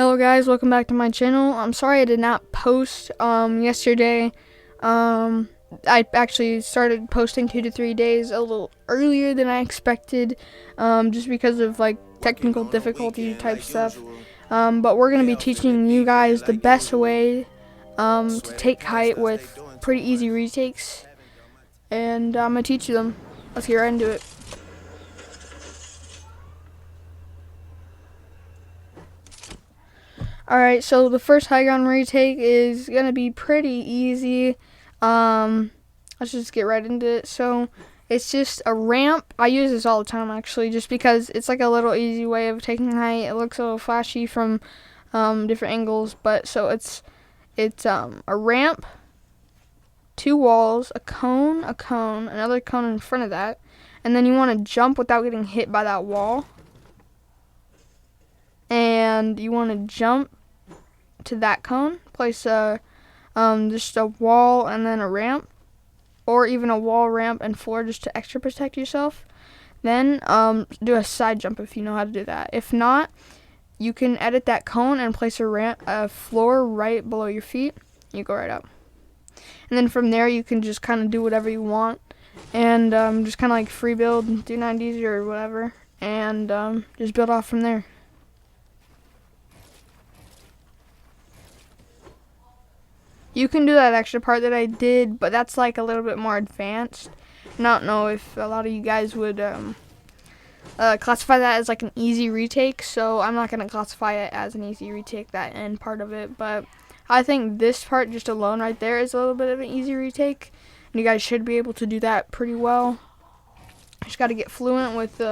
Hello guys, welcome back to my channel. I'm sorry I did not post yesterday. I actually started posting 2 to 3 days a little earlier than I expected, just because of like technical difficulty type stuff. But we're going to be teaching you guys the best way to take height with pretty easy retakes, and I'm going to teach you them. Let's get right into it. Alright, so the first high ground retake is going to be pretty easy. Let's just get right into it. So, it's just a ramp. I use this all the time, actually, just because it's like a little easy way of taking height. It looks a little flashy from different angles, but so it's a ramp, 2 walls, a cone, another cone in front of that, and then you want to jump without getting hit by that wall. And you want to jump to that cone, place just a wall and then a ramp, or even a wall, ramp, and floor just to extra protect yourself. Then do a side jump if you know how to do that. If not, you can edit that cone and place a floor right below your feet. You go right up, and then from there you can just kind of do whatever you want, and just kind of like free build, do 90s or whatever, and just build off from there. You can do that extra part that I did, but that's like a little bit more advanced. I don't know if a lot of you guys would classify that as like an easy retake, so I'm not going to classify it as an easy retake, that end part of it. But I think this part just alone right there is a little bit of an easy retake, and you guys should be able to do that pretty well. Just got to get fluent with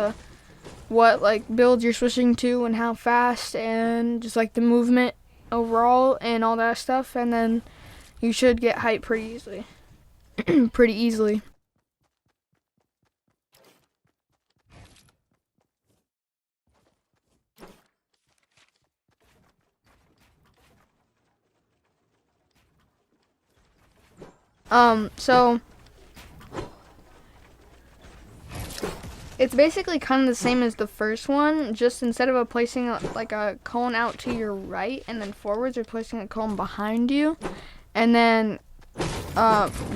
what like build you're switching to and how fast, and just like the movement overall and all that stuff, and then you should get height pretty easily. Pretty easily. So it's basically kind of the same as the first one, just instead of placing like a cone out to your right and then forwards, you're placing a cone behind you, and then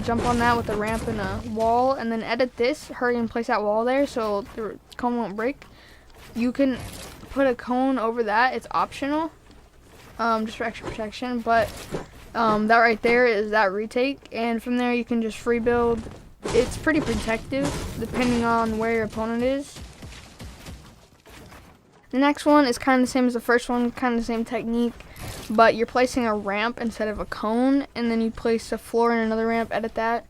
jump on that with a ramp and a wall, and then edit this, hurry and place that wall there so the cone won't break. You can put a cone over that, it's optional, just for extra protection, but that right there is that retake, and from there you can just free build. It's pretty protective depending on where your opponent is. The next one is kind of the same as the first one, kind of the same technique, but you're placing a ramp instead of a cone, and then you place a floor and another ramp, edit that,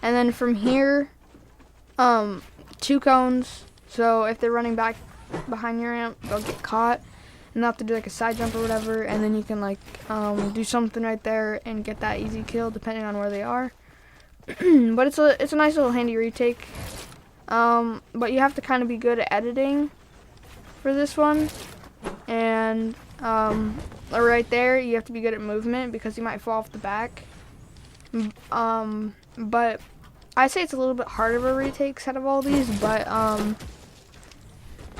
and then from here 2 cones, so if they're running back behind your ramp they'll get caught and they'll have to do like a side jump or whatever, and then you can like do something right there and get that easy kill depending on where they are. But it's a nice little handy retake, but you have to kind of be good at editing for this one, and right there you have to be good at movement because you might fall off the back. But I say it's a little bit harder of a retake out of all these, but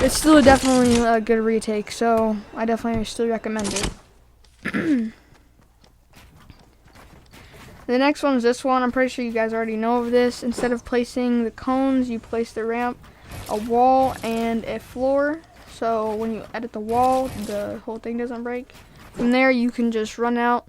it's still definitely a good retake, so I definitely still recommend it. The next one is this one. I'm pretty sure you guys already know of this. Instead of placing the cones, you place the ramp, a wall, and a floor. So when you edit the wall, the whole thing doesn't break. From there, you can just run out